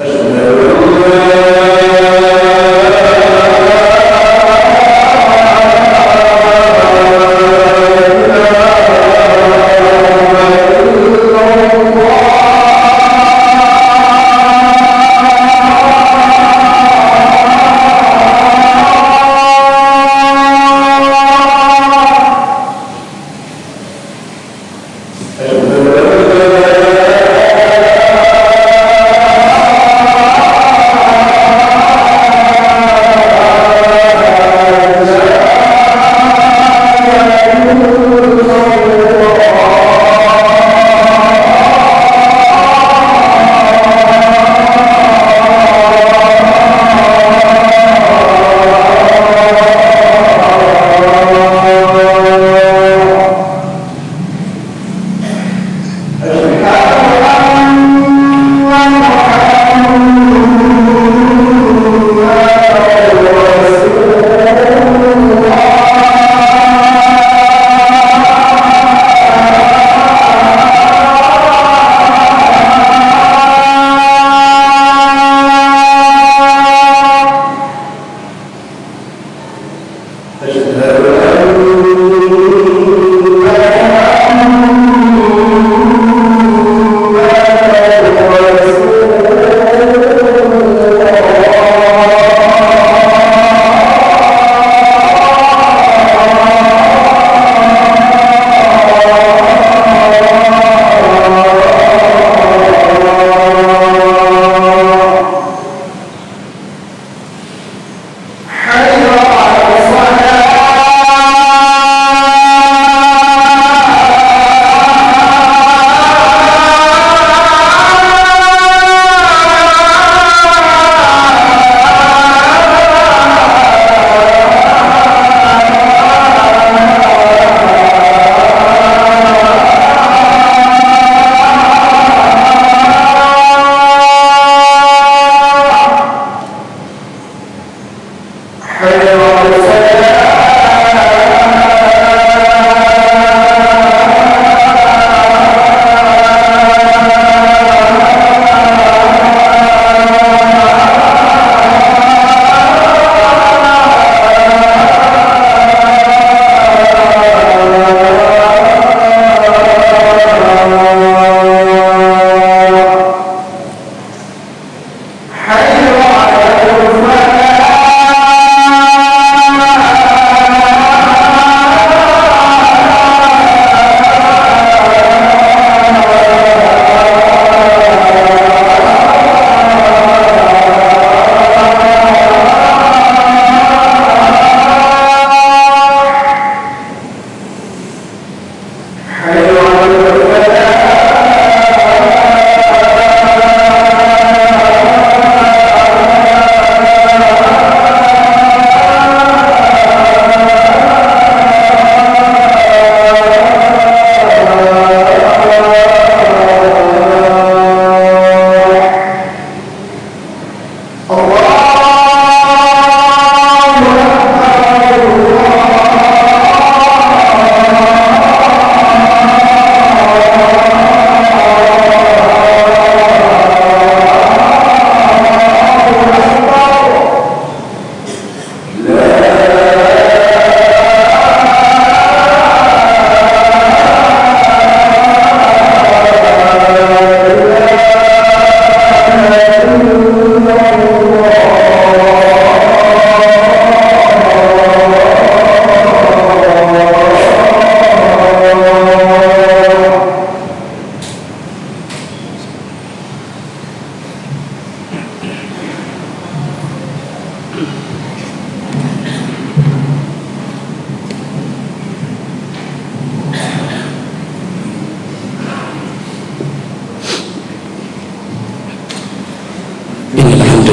Asyhadu an la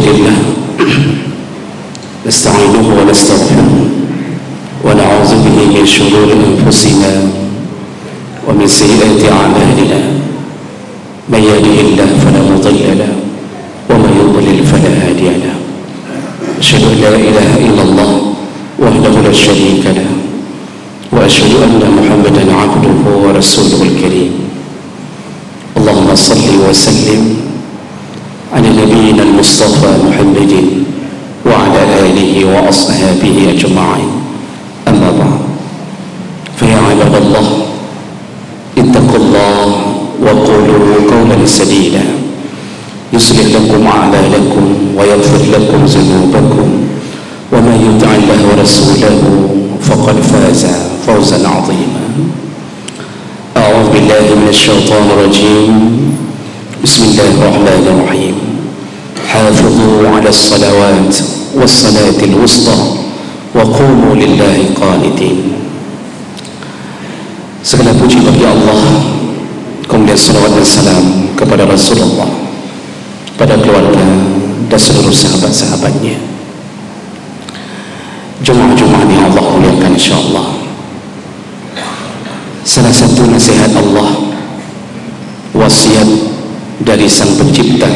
لله نستعينه ونستغفره ونعوذ به من شرور أنفسنا ومن سيئات أعمالنا من يهده الله فلا مضل له ومن يضلل فلا هادي له أشهد أن لا إله إلا الله وحده لا شريك له وأشهد أن محمدا عبده ورسوله الكريم اللهم صل وسلم على نبينا المصطفى محمد وعلى آله وأصحابه أجمعين أما بعد فيا عباد الله اتقوا الله وقولوا قولا سديدا يصلح لكم أعمالكم ويغفر لكم ذنوبكم ومن يطع الله ورسوله فقد فاز فوزا عظيما. أعوذ بالله من الشيطان الرجيم. بسم الله الرحمن الرحيم. حافظوا على الصلوات والصلاة الوسطى وقوموا لله قانتين. Segala puji bagi Allah, kemudian salawat dan salam kepada Rasulullah, pada keluarga dan seluruh sahabat-sahabatnya. Jemaah-jemaah yang Allah muliakan insyaAllah, salah satu nasihat Allah, wasiat dari Sang Pencipta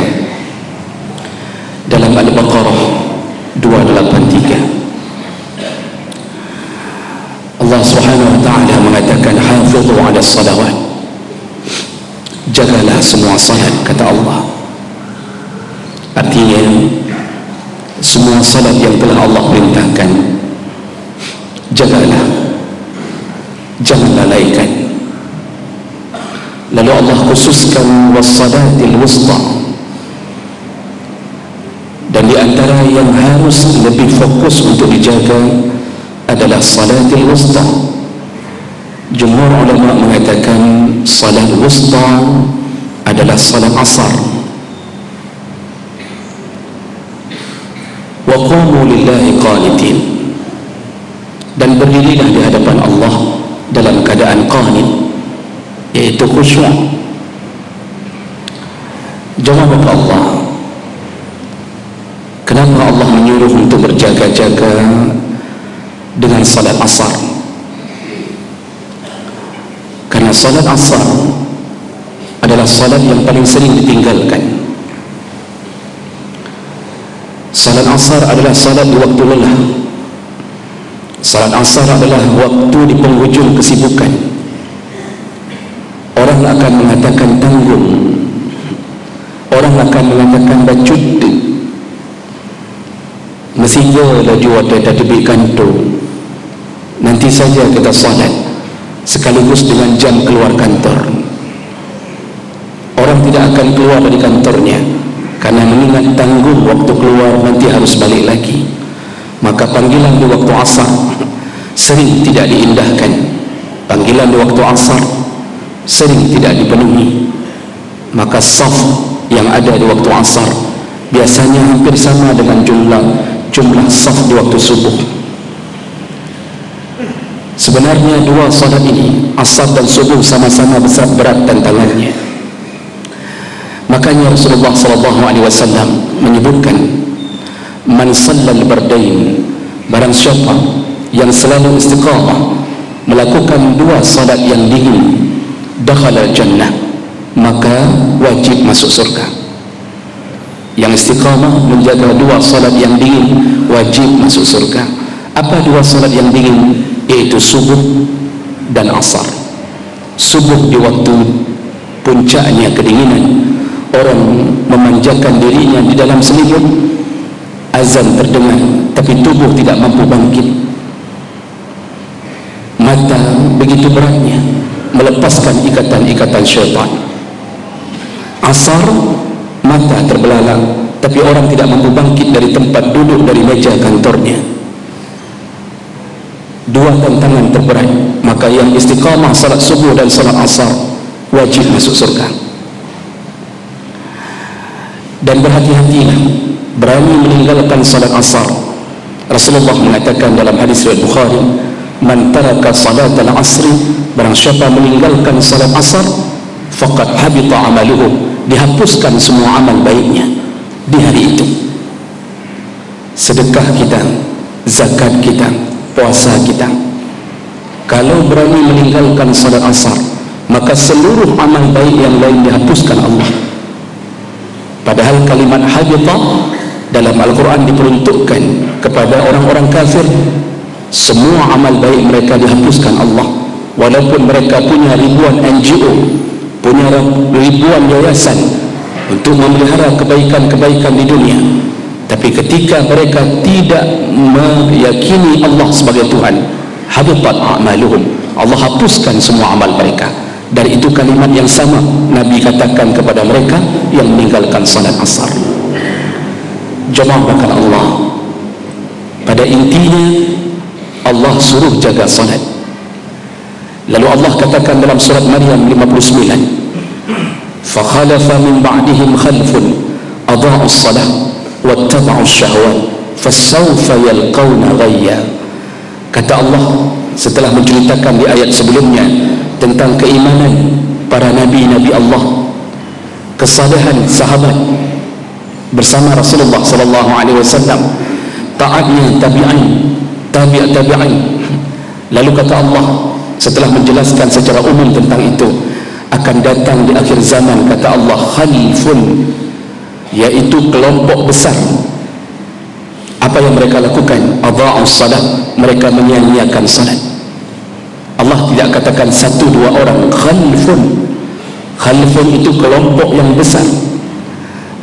dalam Al-Baqarah 283, Allah Subhanahu wa ta'ala mengatakan hafidhu ala salawat, jagalah semua salat, kata Allah. Artinya semua salat yang telah Allah perintahkan jagalah, jangan lalaikan. Lalu Allah khususkan wassalatil wusta, dan di antara yang harus lebih fokus untuk dijaga adalah salatil wusta. Jumhur ulama mengatakan salat wusta adalah salat asar. Wa qumu lillahi qanitin, dan berdirilah di hadapan Allah dalam keadaan qanit, yaitu khusyuk. Jawab Allah, kenapa Allah menyuruh untuk berjaga-jaga dengan salat asar? Karena salat asar adalah salat yang paling sering ditinggalkan. Salat asar adalah salat di waktu lelah. Salat asar adalah waktu di penghujung kesibukan. Orang akan mengatakan tanggung, orang akan mengatakan bacut, mestinya laju ada tadbir kantor, nanti saja kita salat sekaligus dengan jam keluar kantor. Orang tidak akan keluar dari kantornya karena mengingat tanggung waktu keluar nanti harus balik lagi. Maka panggilan di waktu asar sering tidak diindahkan. Panggilan di waktu asar sering tidak dipenuhi. Maka saf yang ada di waktu asar biasanya hampir sama dengan jumlah saf di waktu subuh. Sebenarnya dua salat ini, asar dan subuh, sama-sama besar berat tantangannya. Makanya Rasulullah SAW menyebutkan, man sallal bardain, barang siapa yang selalu istiqamah melakukan dua salat yang dingin, dakhala jannah, maka wajib masuk surga. Yang istiqamah menjaga dua salat yang dingin wajib masuk surga. Apa dua salat yang dingin? Yaitu subuh dan asar. Subuh di waktu puncaknya kedinginan, orang memanjakan dirinya di dalam selimut, azan terdengar tapi tubuh tidak mampu bangkit. Mata begitu beratnya melepaskan ikatan-ikatan syaitan. Asar, mata terbelalak tapi orang tidak mampu bangkit dari tempat duduk dari meja kantornya. Dua tantangan terberat. Maka yang istiqamah salat subuh dan salat asar wajib masuk surga. Dan berhati-hatilah berani meninggalkan salat asar. Rasulullah mengatakan dalam hadis riwayat Bukhari, man taraka salat al-asri, barang siapa meninggalkan salat asar, faqad habita amaluhu, dihapuskan semua amal baiknya di hari itu. sedekah kita, zakat kita, puasa kita. Kalau berani meninggalkan salat asar, maka seluruh amal baik yang lain dihapuskan Allah. Padahal kalimat habita dalam Al-Quran diperuntukkan kepada orang-orang kafir. Semua amal baik mereka dihapuskan Allah, walaupun mereka punya ribuan NGO, punya ribuan yayasan untuk memelihara kebaikan-kebaikan di dunia. Tapi ketika mereka tidak meyakini Allah sebagai Tuhan, habitat a'maluhum, Allah hapuskan semua amal mereka. Dan itu kalimat yang sama Nabi katakan kepada mereka yang meninggalkan salat asar. Jemaah bahkan Allah, pada intinya Allah suruh jaga salat. Lalu Allah katakan dalam surat Maryam 59, fakhalafa min ba'dihim khalfun adha'u as-salah wattaba'u ash-shahawat fasawfa yalqawna ghayya. Kata Allah setelah menceritakan di ayat sebelumnya tentang keimanan para nabi-nabi Allah, kesalehan sahabat bersama Rasulullah sallallahu alaihi wasallam, taatnya tabi'in. Lalu kata Allah setelah menjelaskan secara umum tentang itu, akan datang di akhir zaman, kata Allah, khalifun, yaitu kelompok besar. Apa yang mereka lakukan? Adha'us salat, mereka menyia-nyiakan salat. Allah tidak katakan satu dua orang, khalifun itu kelompok yang besar,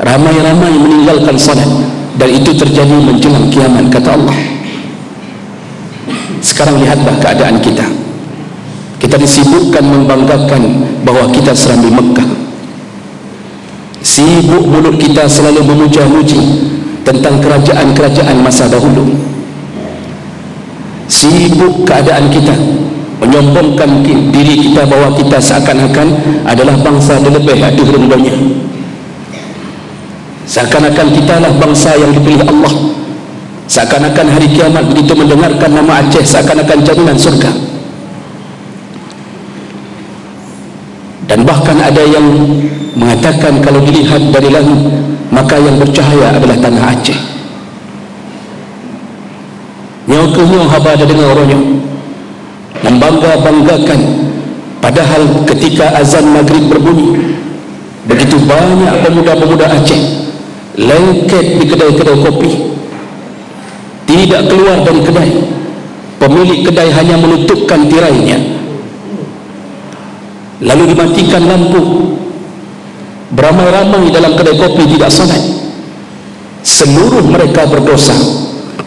ramai-ramai meninggalkan salat, dan itu terjadi menjelang kiamat, kata Allah. Sekarang lihatlah keadaan kita. Kita disibukkan membanggakan bahwa kita serambi Mekah. Sibuk mulut kita selalu memuja-muji tentang kerajaan-kerajaan masa dahulu. Sibuk keadaan kita menyombongkan diri kita bahwa kita seakan-akan adalah bangsa dilebih hati rendonya. Seakan-akan kita lah bangsa yang dipilih Allah. Seakan-akan hari kiamat begitu mendengarkan nama Aceh seakan-akan jaminan surga. Dan bahkan ada yang mengatakan kalau dilihat dari langit maka yang bercahaya adalah tanah Aceh. Nyokunya haba ada dengar orangnya membangga-banggakan, padahal ketika azan maghrib berbunyi, begitu banyak pemuda-pemuda Aceh lengket di kedai-kedai kopi, tidak keluar dari kedai. Pemilik kedai hanya menutupkan tirainya, lalu dimatikan lampu. Beramai-ramai dalam kedai kopi tidak salat. Seluruh mereka berdosa,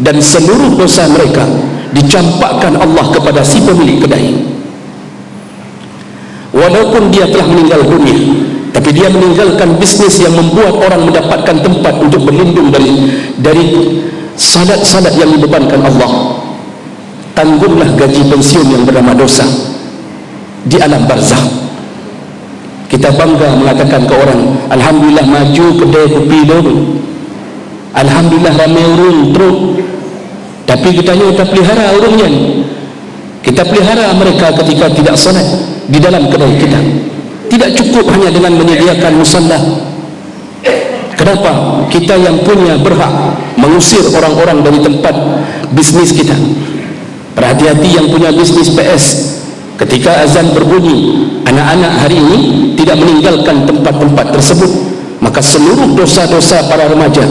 dan seluruh dosa mereka dicampakkan Allah kepada si pemilik kedai. Walaupun dia telah meninggal dunia, tapi dia meninggalkan bisnis yang membuat orang mendapatkan tempat untuk berlindung dari salat-salat yang dibebankan Allah. Tanggunglah gaji pensiun yang bernama dosa di alam barzakh. Kita bangga mengatakan ke orang, alhamdulillah maju kedai kopi dulu, alhamdulillah ramai urung teruk. Tapi kita pelihara urungnya, kita pelihara mereka ketika tidak salat di dalam kedai kita. Tidak cukup hanya dengan menyediakan musalla. Kenapa? Kita yang punya berhak mengusir orang-orang dari tempat bisnis kita. Berhati-hati yang punya bisnis PS. Ketika azan berbunyi, anak-anak hari ini tidak meninggalkan tempat-tempat tersebut, maka seluruh dosa-dosa para remaja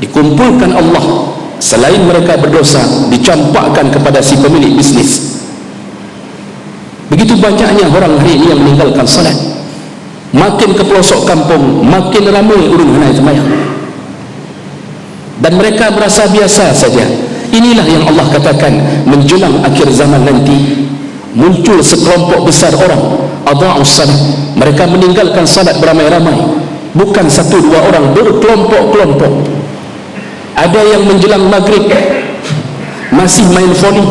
dikumpulkan Allah. Selain mereka berdosa, dicampakkan kepada si pemilik bisnis. Begitu banyaknya orang hari ini yang meninggalkan salat. Makin ke pelosok kampung, makin ramai urung hanai sembahyang, dan mereka merasa biasa saja. Inilah yang Allah katakan menjelang akhir zaman nanti muncul sekelompok besar orang, adha'us salat, mereka meninggalkan salat beramai-ramai, bukan satu dua orang, berkelompok-kelompok. Ada yang menjelang maghrib masih main voli,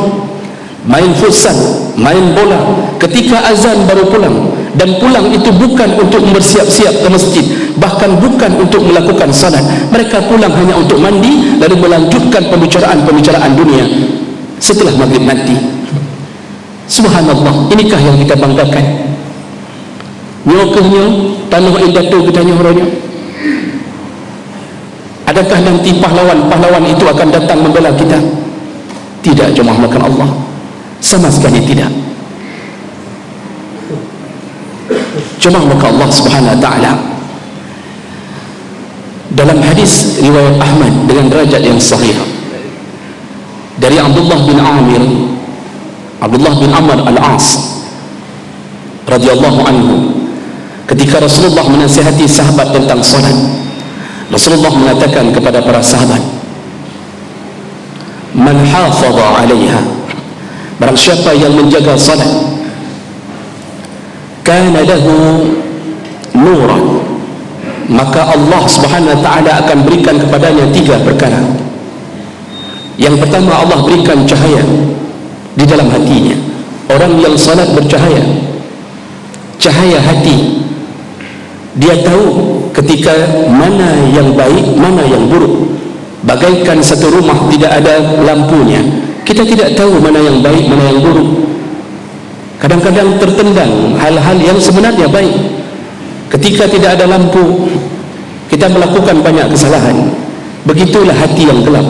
main futsal, main bola. Ketika azan baru pulang, dan pulang itu bukan untuk bersiap-siap ke masjid, bahkan bukan untuk melakukan salat. Mereka pulang hanya untuk mandi, lalu melanjutkan pembicaraan-pembicaraan dunia setelah maghrib nanti. Subhanallah, inikah yang kita banggakan? Nyokehnya tanah indah tu kita nyorongnya. Adakah nanti pahlawan-pahlawan itu akan datang membela kita? Tidak, jemaah makan Allah, sama sekali tidak. Jemaah makan Allah subhanahu wa ta'ala, dalam hadis riwayat Ahmad dengan derajat yang sahih dari Abdullah bin Amr al-As radhiyallahu anhu, ketika Rasulullah menasihati sahabat tentang salat, Rasulullah mengatakan kepada para sahabat, man hafadha 'alaiha, barang siapa yang menjaga salat, kana lahu nuran, maka Allah subhanahu wa ta'ala akan berikan kepadanya 3 perkara. Yang pertama, Allah berikan cahaya di dalam hatinya. Orang yang salat bercahaya, cahaya hati. Dia tahu ketika mana yang baik, mana yang buruk. Bagaikan satu rumah tidak ada lampunya, kita tidak tahu mana yang baik, mana yang buruk. Kadang-kadang tertendang hal-hal yang sebenarnya baik. Ketika tidak ada lampu, kita melakukan banyak kesalahan. Begitulah hati yang gelap,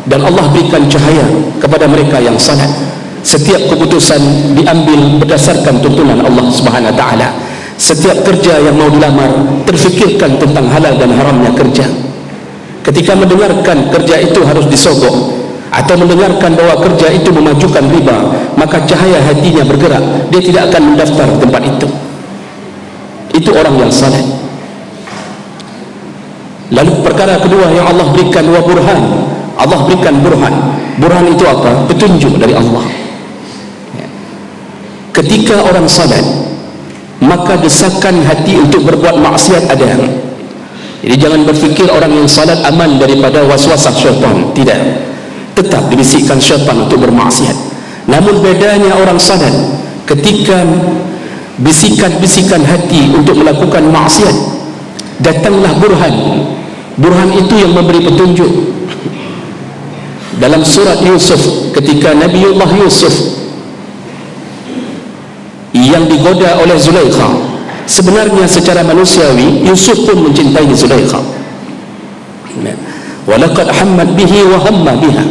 dan Allah berikan cahaya kepada mereka yang salat. Setiap keputusan diambil berdasarkan tuntunan Allah subhanahu wa ta'ala. Setiap kerja yang mau dilamar, terfikirkan tentang halal dan haramnya kerja. Ketika mendengarkan kerja itu harus disogok, atau mendengarkan bahwa kerja itu memajukan riba, maka cahaya hatinya bergerak, dia tidak akan mendaftar di tempat itu. Itu orang yang salat. Lalu perkara kedua yang Allah berikan, wa burhan, Allah berikan burhan. Burhan itu apa? Petunjuk dari Allah. Ketika orang salat, maka desakan hati untuk berbuat maksiat ada. Jadi jangan berfikir orang yang salat aman daripada waswasah syaitan. Tidak, tetap dibisikkan syaitan untuk bermaksiat. Namun bedanya orang salat, ketika bisikan-bisikan hati untuk melakukan maksiat, datanglah burhan. Burhan itu yang memberi petunjuk. Dalam surat Yusuf, ketika Nabiullah Yusuf yang digoda oleh Zulaikha, sebenarnya secara manusiawi Yusuf pun mencintai Zulaikha. Walaqad hammat bihi wa hamma biha.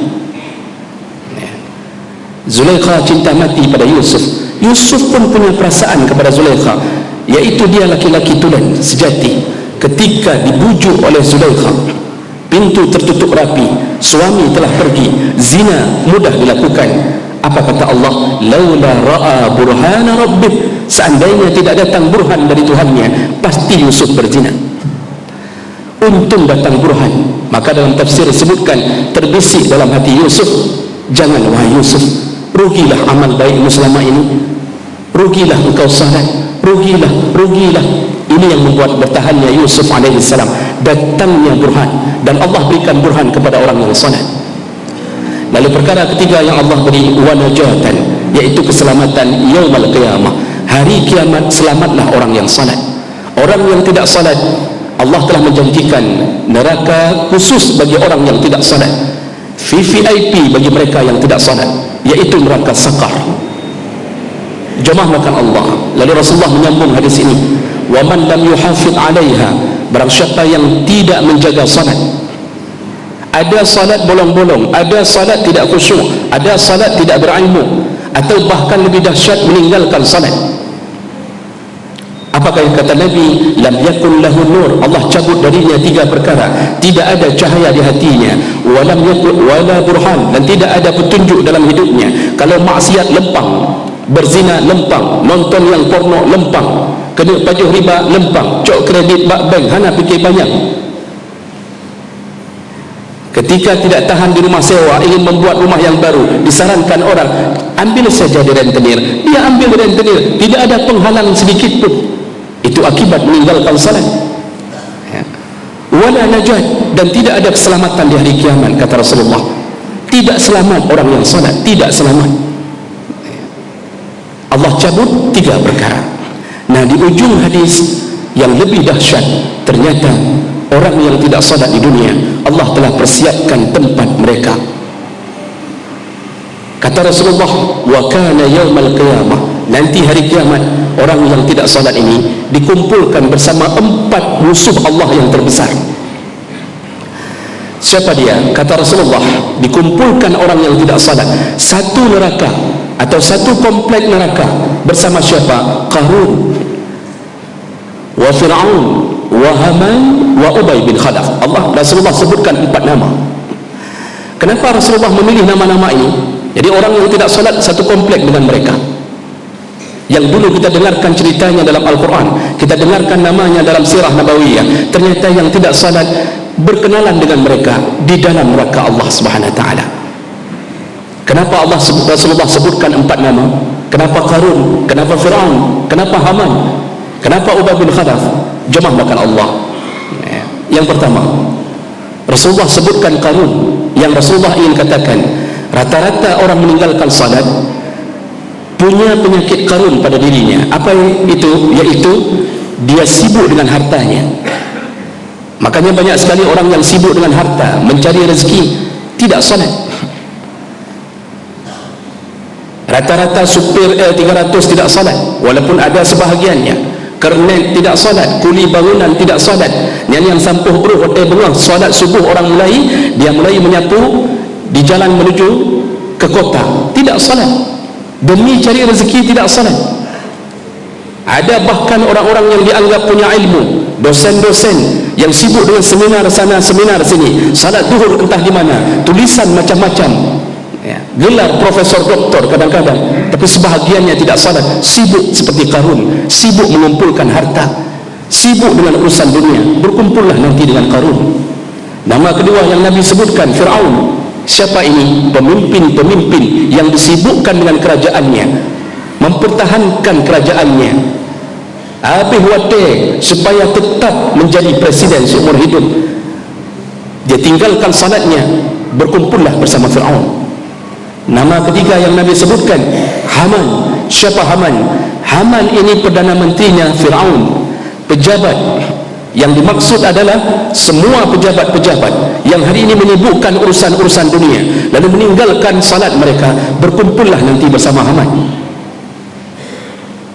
Zulaikha cinta mati pada Yusuf. Yusuf pun punya perasaan kepada Zulaikha, yaitu dia laki-laki tulen sejati. Ketika dibujuk oleh Zulaikha, pintu tertutup rapi, suami telah pergi, zina mudah dilakukan. Apa kata Allah? Laula ra'a burhana rabbih, seandainya tidak datang burhan dari Tuhannya, pasti Yusuf berzina. Untung datang burhan. Maka dalam tafsir disebutkan, terbisik dalam hati Yusuf, jangan wahai Yusuf, rugilah amal baikmu selama ini, rugilah engkau salat, rugilah. Ini yang membuat bertahannya Yusuf alaihissalam, datangnya burhan, dan Allah berikan burhan kepada orang yang salat. Lalu perkara ketiga yang Allah beri, wa najatan, yaitu keselamatan yaumul qiyamah, hari kiamat. Selamatlah orang yang salat. Orang yang tidak salat, Allah telah menjanjikan neraka khusus bagi orang yang tidak salat, VVIP bagi mereka yang tidak salat, yaitu neraka Saqar. Jemaah makan Allah. Lalu Rasulullah menyambung hadis ini, wa man lam yuhafidh 'alaiha, barang siapa yang tidak menjaga salat. Ada salat bolong-bolong, ada salat tidak khusyuk, ada salat tidak berilmu, atau bahkan lebih dahsyat meninggalkan salat. Apakah kata Nabi? Lam yakun lahu nur, Allah cabut darinya 3 perkara. Tidak ada cahaya di hatinya, walam yakun wala burhan, dan tidak ada petunjuk dalam hidupnya. Kalau maksiat lempang, berzina lempang, nonton yang porno lempang, kena pajuh riba lempang, cok kredit bank hana fikir banyak. Ketika tidak tahan di rumah sewa, ingin membuat rumah yang baru, disarankan orang, ambil saja di rentenir. Dia ambil di rentenir, tidak ada penghalang sedikit pun. Itu akibat meninggalkan salat. Wala najat, dan tidak ada keselamatan di hari kiamat, kata Rasulullah. Tidak selamat orang yang salat, tidak selamat. Allah cabut 3 perkara. Nah, di ujung hadis yang lebih dahsyat, ternyata orang yang tidak salat di dunia, Allah telah persiapkan tempat mereka. Kata Rasulullah, wa kana yaumal qiyamah, nanti hari kiamat orang yang tidak salat ini dikumpulkan bersama 4 musuh Allah yang terbesar. Siapa dia? Kata Rasulullah, dikumpulkan orang yang tidak salat satu neraka atau satu komplek neraka bersama siapa? Qarun wa Fir'aun wa Haman wa Ubay bin Khalaf. Rasulullah sebutkan 4 nama. Kenapa Rasulullah memilih nama-nama ini? Jadi orang yang tidak salat satu komplek dengan mereka, yang dulu kita dengarkan ceritanya dalam Al-Quran, kita dengarkan namanya dalam sirah Nabawiyah, ternyata yang tidak salat berkenalan dengan mereka di dalam neraka Allah Subhanahu wa taala. Kenapa Rasulullah sebutkan 4 nama? Kenapa Qarun? Kenapa Fir'aun? Kenapa Haman? Kenapa Ubay bin Khalaf? Jemaah makan Allah. Yang pertama, Rasulullah sebutkan Qarun. Yang Rasulullah ingin katakan, rata-rata orang meninggalkan salat punya penyakit Qarun pada dirinya. Apa itu? Yaitu dia sibuk dengan hartanya. Makanya banyak sekali orang yang sibuk dengan harta, mencari rezeki, tidak salat. Rata-rata supir L300 tidak salat, walaupun ada sebahagiannya. Kernet tidak salat, kuli bangunan tidak salat. Yang sampul buruh hotel bengah, salat subuh orang mulai, dia mulai menyapu di jalan menuju ke kota, tidak salat. Demi cari rezeki tidak salat. Ada bahkan orang-orang yang dianggap punya ilmu, dosen-dosen yang sibuk dengan seminar sana seminar sini, salat zuhur entah di mana, tulisan macam-macam, gelar profesor doktor kadang-kadang, tapi sebahagiannya tidak salat, sibuk seperti Qarun, sibuk mengumpulkan harta, sibuk dengan urusan dunia. Berkumpullah nanti dengan Qarun. Nama kedua yang Nabi sebutkan, Fir'aun. Siapa ini? Pemimpin-pemimpin yang disibukkan dengan kerajaannya, mempertahankan kerajaannya, habis wadah supaya tetap menjadi presiden seumur hidup. Dia tinggalkan salatnya, berkumpullah bersama Fir'aun. Nama ketiga yang Nabi sebutkan, Haman. Siapa Haman? Haman ini Perdana Menterinya Fir'aun, pejabat. Yang dimaksud adalah semua pejabat-pejabat yang hari ini menyibukkan urusan-urusan dunia, lalu meninggalkan salat mereka, berkumpullah nanti bersama Haman.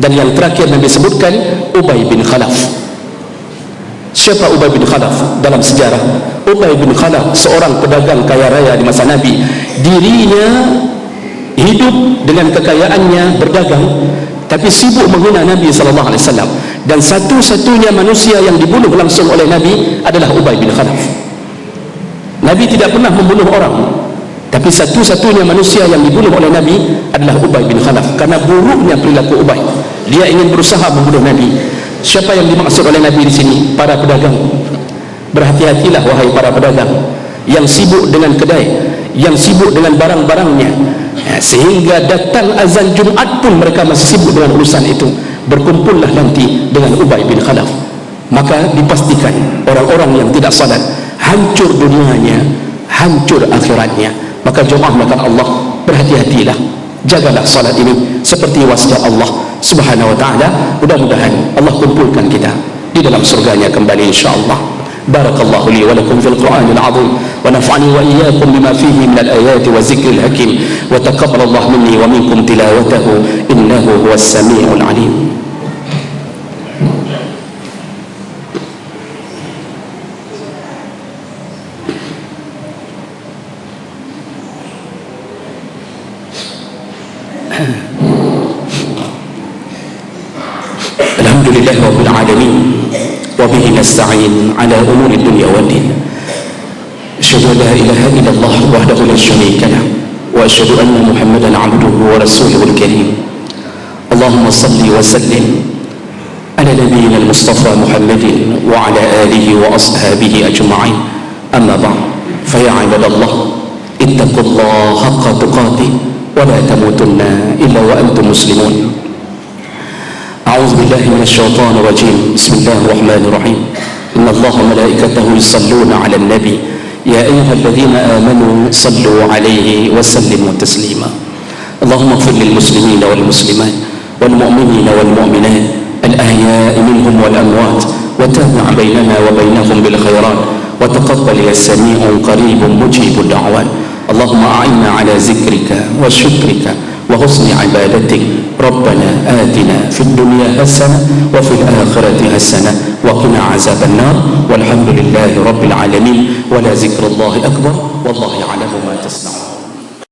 Dan yang terakhir Nabi sebutkan, Ubay bin Khalaf. Siapa Ubay bin Khalaf dalam sejarah? Ubay bin Khalaf seorang pedagang kaya raya di masa Nabi. Dirinya hidup dengan kekayaannya berdagang, tapi sibuk menghina Nabi SAW. Dan satu-satunya manusia yang dibunuh langsung oleh Nabi adalah Ubay bin Khalaf. Nabi tidak pernah membunuh orang, tapi satu-satunya manusia yang dibunuh oleh Nabi adalah Ubay bin Khalaf, karena buruknya perilaku Ubay. Dia ingin berusaha membunuh Nabi. Siapa yang dimaksud oleh Nabi di sini? Para pedagang. Berhati-hatilah wahai para pedagang yang sibuk dengan kedai, yang sibuk dengan barang-barangnya, sehingga datang azan Jumat pun mereka masih sibuk dengan urusan itu. Berkumpullah nanti dengan Ubay bin Khalaf. Maka dipastikan orang-orang yang tidak salat hancur dunianya, hancur akhiratnya. Maka jemaah makan Allah, berhati-hatilah, jagalah salat ini seperti wasiat Allah Subhanahu wa ta'ala. Mudah-mudahan Allah kumpulkan kita di dalam surganya kembali insyaallah. Barakallahu li wa lakum fil Qur'anil 'azim wa nafa'ani wa iyyakum bima fihi min al-ayati wa zikril hakim wa taqabbalallahu minni wa minkum tilawatahu innahu huwas samiul 'alim. Alhamdulillahi rabbil alamin wa bihi nasta'in ala umuri dunya wad din. Asyhadu an la ilaha illallah wahdahu la syarika lah wa asyhadu anna Muhammadan 'abduhu wa rasuluhul karim. Allahumma salli wa sallim ala nabiyyina al-mustafa Muhammadin wa ala alihi wa ashabihi ajma'in. Amma ba'd, fa ya 'ibadallah ittaqullaha haqqa tuqatih wa la tamutunna illa wa antum muslimun. أعوذ بالله من الشيطان الرجيم. بسم الله الرحمن الرحيم. إن الله وملائكته يصلون على النبي يا أيها الذين آمنوا صلوا عليه وسلموا تسليما. اللهم اغفر للمسلمين والمسلمات والمؤمنين والمؤمنات الأحياء منهم والأموات وتابع بيننا وبينهم بالخيرات وتقبل يا سميع قريب مجيب الدعوات. اللهم أعنا على ذكرك وشكرك وحسن عبادتك. ربنا آتنا في الدنيا حسنة وفي الآخرة حسنة وقنا عذاب النار. والحمد لله رب العالمين، ولا ذكر الله أكبر، والله يعلم ما تصنعون.